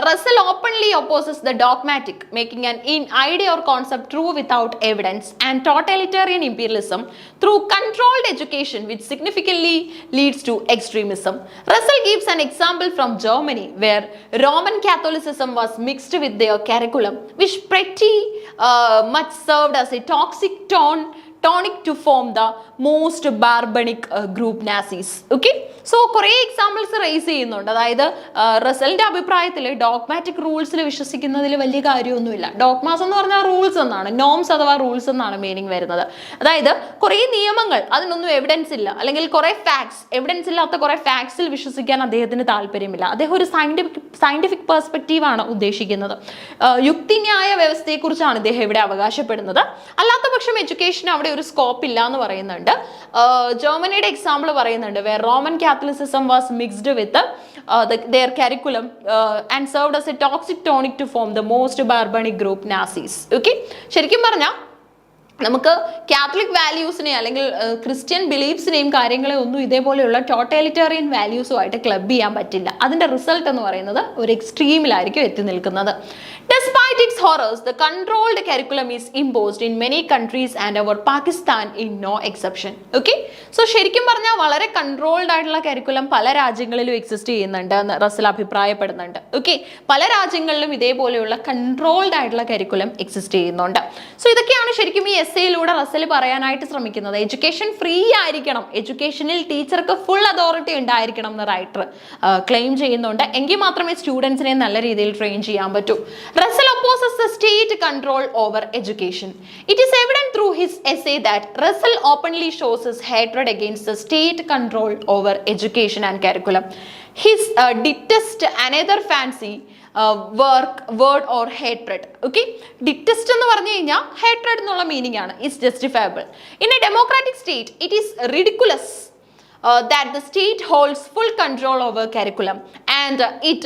Russell openly opposes the dogmatic, making an idea or concept true without evidence, and totalitarian imperialism through controlled education, which significantly leads to extremism. Russell gives an example from Germany, where Roman Catholicism was mixed with their curriculum, which pretty much served as a tonic to form the most barbaric group Nazis. Okay, so കുറേ എക്സാമ്പിൾസ് റേസ് ചെയ്യുന്നുണ്ട്. അതായത് റസലിന്റെ അഭിപ്രായത്തിൽ ഡോഗ്മാറ്റിക് റൂൾസിൽ വിശ്വസിക്കുന്നതിൽ വലിയ കാര്യമൊന്നുമില്ല. ഡോഗ്മാസ് എന്ന് പറഞ്ഞാൽ റൂൾസ് എന്നാണ്, നോംസ് അഥവാ റൂൾസ് എന്നാണ് മീനിങ് വരുന്നത്. അതായത് കുറേ നിയമങ്ങൾ, അതിനൊന്നും എവിഡൻസ് ഇല്ല, അല്ലെങ്കിൽ കുറേ ഫാക്ട്സ്, എവിഡൻസ് ഇല്ലാത്ത കുറേ ഫാക്ട്സിൽ വിശ്വസിക്കാൻ അദ്ദേഹത്തിന് താല്പര്യമില്ല. അദ്ദേഹം ഒരു സയന്റിഫിക് പെർസ്പെക്റ്റീവാണ് ഉദ്ദേശിക്കുന്നത്. യുക്തിന്യായ വ്യവസ്ഥയെക്കുറിച്ചാണ് ഇദ്ദേഹം ഇവിടെ അവകാശപ്പെടുന്നത്. അല്ലാത്ത പക്ഷം എഡ്യൂക്കേഷൻ അവിടെ ഒരു സ്കോപ്പ് ഇല്ല എന്ന് പറയുന്നുണ്ട്. ജർമ്മനിയുടെ എക്സാമ്പിൾ പറയുന്നുണ്ട്, where Roman Catholicism was mixed with their curriculum and served as a toxic tonic to form the most barbaric group Nazis. Okay, ശരിക്കും പറഞ്ഞാൽ നമുക്ക് കാത്തലിക് വാല്യൂസിനെ അല്ലെങ്കിൽ ക്രിസ്ത്യൻ ബിലീഫ്സിനെയും കാര്യങ്ങളെ ഒന്നും ഇതേപോലെയുള്ള ടോട്ടാലിറ്റേറിയൻ വാല്യൂസുമായിട്ട് ക്ലബ് ചെയ്യാൻ പറ്റില്ല. അതിന്റെ റിസൾട്ട് എന്ന് പറയുന്നത് ഒരു എക്സ്ട്രീമിലായിരിക്കും എത്തി നിൽക്കുന്നത്. Despite its horrors, the controlled curriculum is imposed in many countries and our Pakistan in no exception. Okay, so ശരിക്കും പറഞ്ഞാൽ വളരെ കൺട്രോൾഡ് ആയിട്ടുള്ള കരിക്കുലം പല രാജ്യങ്ങളിലും എക്സിസ്റ്റ് ചെയ്യുന്നുണ്ട് എന്ന് റസൽ അഭിപ്രായപ്പെടുന്നുണ്ട്. ഓക്കെ, പല രാജ്യങ്ങളിലും ഇതേപോലെയുള്ള കൺട്രോൾഡ് ആയിട്ടുള്ള കരിക്കുലം എക്സിസ്റ്റ് ചെയ്യുന്നുണ്ട്. സോ ഇതൊക്കെയാണ് ശരിക്കും ഈ എസ്സേയിലൂടെ റസൽ പറയാനായിട്ട് ശ്രമിക്കുന്നത്. എഡ്യൂക്കേഷൻ ഫ്രീ ആയിരിക്കണം, എഡ്യൂക്കേഷനിൽ ടീച്ചർക്ക് ഫുൾ അതോറിറ്റി ഉണ്ടായിരിക്കണം എന്ന് റൈറ്റർ ക്ലെയിം ചെയ്യുന്നുണ്ട്. എങ്കിൽ മാത്രമേ സ്റ്റുഡൻസിനെ നല്ല രീതിയിൽ ട്രെയിൻ ചെയ്യാൻ പറ്റൂ. Russell opposes the state control over education. It is evident through his essay that Russell openly shows his hatred against the state control over education and curriculum. His detest another fancy word or hatred. Okay, detest എന്ന് പറഞ്ഞു കഴിഞ്ഞാൽ hatred എന്നുള്ള മീനിങ് ആണ്. Is justifiable. In a democratic state, it is ridiculous that the state holds full control over curriculum and it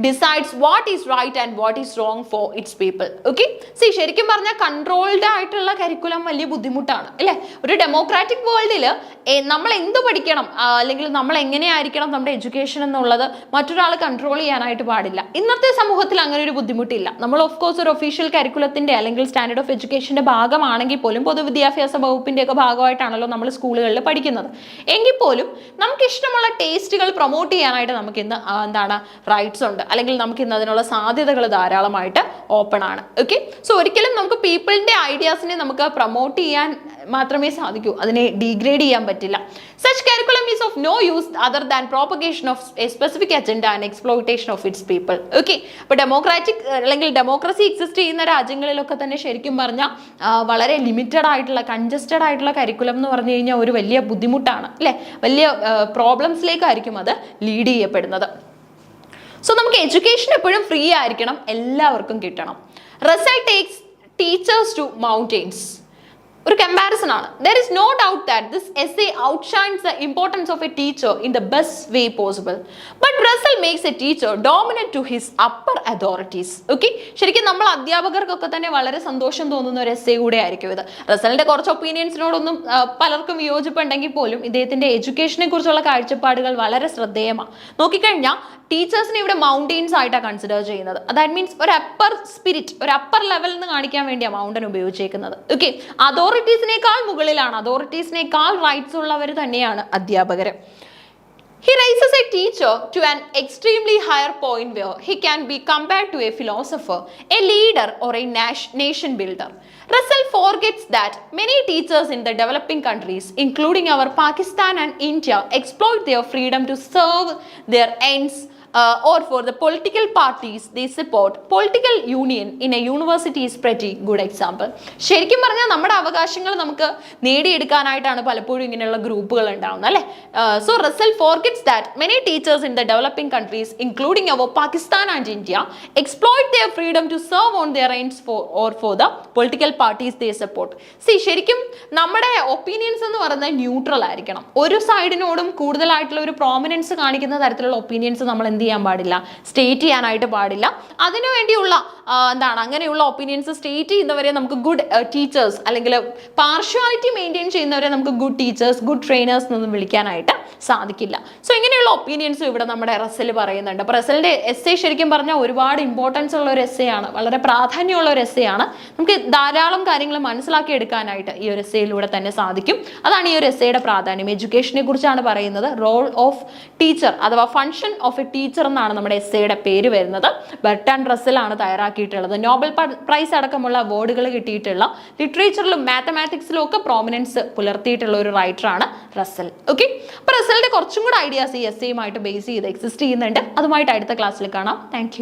decides what is right and what is wrong for its people. Okay, see ശരിക്കും പറഞ്ഞാൽ കൺട്രോൾഡ് ആയിട്ടുള്ള കരിക്കുലം വലിയ ബുദ്ധിമുട്ടാണ് അല്ലേ? ഒരു ഡെമോക്രാറ്റിക് വേൾഡിൽ നമ്മൾ എന്ത് പഠിക്കണം അല്ലെങ്കിൽ നമ്മൾ എങ്ങനെയായിരിക്കണം നമ്മുടെ എഡ്യൂക്കേഷൻ എന്നുള്ളത് മറ്റൊരാൾ കൺട്രോൾ ചെയ്യാനായിട്ട് പാടില്ല. ഇന്നത്തെ സമൂഹത്തിൽ അങ്ങനെ ഒരു ബുദ്ധിമുട്ടില്ല. നമ്മൾ ഓഫ് കോഴ്സ് ഒരു ഒഫീഷ്യൽ കരിക്കുലത്തിന്റെ അല്ലെങ്കിൽ സ്റ്റാൻഡേർഡ് ഓഫ് എഡ്യൂക്കേഷന്റെ ഭാഗമാണെങ്കിൽ പോലും പൊതുവിദ്യാഭ്യാസ വകുപ്പിന്റെ ഒക്കെ ഭാഗമായിട്ടാണല്ലോ നമ്മൾ സ്കൂളുകളിൽ പഠിക്കുന്നത്. എങ്കിൽ പോലും നമുക്ക് ഇഷ്ടമുള്ള ടേസ്റ്റുകൾ പ്രൊമോട്ട് ചെയ്യാനായിട്ട് നമുക്ക് ഇന്ന് എന്താണ് റൈറ്റ്സ് ഉണ്ട്, അല്ലെങ്കിൽ നമുക്ക് ഇന്ന് അതിനുള്ള സാധ്യതകൾ ധാരാളമായിട്ട് ഓപ്പൺ ആണ്. ഓക്കെ, സോ ഒരിക്കലും നമുക്ക് പീപ്പിളിന്റെ ഐഡിയാസിനെ നമുക്ക് പ്രൊമോട്ട് ചെയ്യാൻ മാത്രമേ സാധിക്കൂ, അതിനെ ഡീഗ്രേഡ് ചെയ്യാൻ പറ്റില്ല. Such curriculum is of no use other than propagation of a specific agenda and exploitation of its people. Okay, അപ്പോൾ ഡെമോക്രാറ്റിക് അല്ലെങ്കിൽ ഡെമോക്രസി എക്സിസ്റ്റ് ചെയ്യുന്ന രാജ്യങ്ങളിലൊക്കെ തന്നെ ശരിക്കും പറഞ്ഞാൽ വളരെ ലിമിറ്റഡ് ആയിട്ടുള്ള കൺജസ്റ്റഡ് ആയിട്ടുള്ള കരിക്കുലം എന്ന് പറഞ്ഞു കഴിഞ്ഞാൽ ഒരു വലിയ ബുദ്ധിമുട്ടാണ് അല്ലേ? വലിയ പ്രോബ്ലംസിലേക്കായിരിക്കും അത് ലീഡ് ചെയ്യപ്പെടുന്നത്. സോ നമുക്ക് എഡ്യൂക്കേഷൻ എപ്പോഴും ഫ്രീ ആയിരിക്കണം, എല്ലാവർക്കും കിട്ടണം. Russell takes teachers to mountains. ഒരു കമ്പാരിസൺ ആണ്. There is no doubt that this essay outshines the importance of a teacher in the best way possible. But Russell makes a teacher dominant to his upper authorities. Okay, ശരിക്കും നമ്മൾ അധ്യാപകർക്കൊക്കെ തന്നെ വളരെ സന്തോഷം തോന്നുന്ന ഒരു എസ്സേ കൂടെ ആയിരിക്കും ഇത്. റസലിന്റെ കുറച്ച് ഒപ്പീനിയൻസിനോടൊന്നും പലർക്കും വിയോജിപ്പുണ്ടെങ്കിൽ പോലും ഇദ്ദേഹത്തിന്റെ എഡ്യൂക്കേഷനെ കുറിച്ചുള്ള കാഴ്ചപ്പാടുകൾ വളരെ ശ്രദ്ധേയമാണ്. നോക്കിക്കഴിഞ്ഞാൽ ടീച്ചേഴ്സിനെ ഇവിടെ മൗണ്ടെയിൻസ് ആയിട്ടാണ് കൺസിഡർ ചെയ്യുന്നത്. ദാറ്റ് മീൻസ് ഒരു അപ്പർ സ്പിരിറ്റ്, ഒരു അപ്പർ ലെവൽ എന്ന് കാണിക്കാൻ വേണ്ടിയാണ് മൗണ്ടൻ ഉപയോഗിച്ചേക്കുന്നത്. ഓക്കെ, അതോറിറ്റീസിനേക്കാൾ മുകളിലാണ്, അതോറിറ്റീസിനേക്കാൾ റൈറ്റ്സ് ഉള്ളവർ തന്നെയാണ് അധ്യാപകർ. He raises a teacher to an extremely higher point where he can be compared to a philosopher, a leader or a nation builder. Russell forgets that many teachers in the developing countries, including our Pakistan and India, exploit their freedom to serve their ends or for the political parties they support. Political union in a university is pretty good example. ശരിക്കും പറഞ്ഞാൽ നമ്മുടെ അവകാശങ്ങൾ നമുക്ക് നേടിയെടുക്കാനായിട്ടാണ് പലപ്പോഴും ഇങ്ങനെയുള്ള ഗ്രൂപ്പുകൾ ഉണ്ടാവുന്നത് അല്ലേ? So Russell forgets that many teachers in the developing countries including our Pakistan and India exploit their freedom to serve on their ends for the political parties they support. ശരിക്കും നമ്മുടെ ഒപ്പീനിയൻസ് എന്ന് പറയുന്നത് ന്യൂട്രൽ ആയിരിക്കണം. ഒരു സൈഡിനോടും കൂടുതലായിട്ടുള്ള ഒരു പ്രോമിനൻസ് കാണിക്കുന്ന തരത്തിലുള്ള ഒപ്പീനിയൻസ് നമ്മൾ എന്ത് ചെയ്യാൻ പാടില്ല, സ്റ്റേറ്റ് ചെയ്യാനായിട്ട് പാടില്ല. അതിനുവേണ്ടിയുള്ള അങ്ങനെയുള്ള ഒപ്പീനിയൻസ് സ്റ്റേറ്റ് ചെയ്യുന്നവരെ നമുക്ക് ഗുഡ് ടീച്ചേഴ്സ് അല്ലെങ്കിൽ പാർഷ്വാലിറ്റി മെയിൻറ്റെയിൻ ചെയ്യുന്നവരെ നമുക്ക് ഗുഡ് ടീച്ചേഴ്സ്, ഗുഡ് ട്രെയിനേഴ്സ് എന്നൊന്നും വിളിക്കാനായിട്ട് സാധിക്കില്ല. സോ ഇങ്ങനെയുള്ള ഒപ്പീനിയൻസ് ഇവിടെ നമ്മുടെ റസൽ പറയുന്നുണ്ട്. അപ്പോൾ റസലിന്റെ എസ്സേ ശരിക്കും പറഞ്ഞാൽ ഒരുപാട് ഇമ്പോർട്ടൻസ് ഉള്ള ഒരു എസ്സേ ആണ്, വളരെ പ്രാധാന്യമുള്ള ഒരു എസ്സേ ആണ്. നമുക്ക് ധാരാളം കാര്യങ്ങൾ മനസ്സിലാക്കി എടുക്കാനായിട്ട് ഈ ഒരു എസ്സേയിലൂടെ തന്നെ സാധിക്കും. അതാണ് ഈ ഒരു എസ്സേയുടെ പ്രാധാന്യം. എഡ്യൂക്കേഷനെ കുറിച്ചാണ് പറയുന്നത്. റോൾ ഓഫ് ടീച്ചർ അഥവാ ഫങ്ഷൻ ഓഫ് എ ടീച്ചർ എന്നാണ് നമ്മുടെ എസ്സേയുടെ പേര് വരുന്നത്. ബർട്രാൻഡ് റസൽ ആണ് തയ്യാറാക്കിയിട്ടുള്ളത്. നോബൽ പ്രൈസ് അടക്കമുള്ള അവാർഡുകൾ കിട്ടിയിട്ടുള്ള ലിറ്ററേച്ചറിലും മാത്തമാറ്റിക്സിലും ഒക്കെ പ്രോമിനൻസ് പുലർത്തിയിട്ടുള്ള ഒരു റൈറ്ററാണ് റസൽ. ഓക്കെ, അപ്പോൾ റസലിന്റെ കുറച്ചും കൂടെ ഐഡിയാസ് ഈ എസ്സേയുമായിട്ട് ബേസ് ചെയ്ത് എക്സിസ്റ്റ് ചെയ്യുന്നുണ്ട്. അതുമായിട്ട് അടുത്ത ക്ലാസ്സിൽ കാണാം. താങ്ക്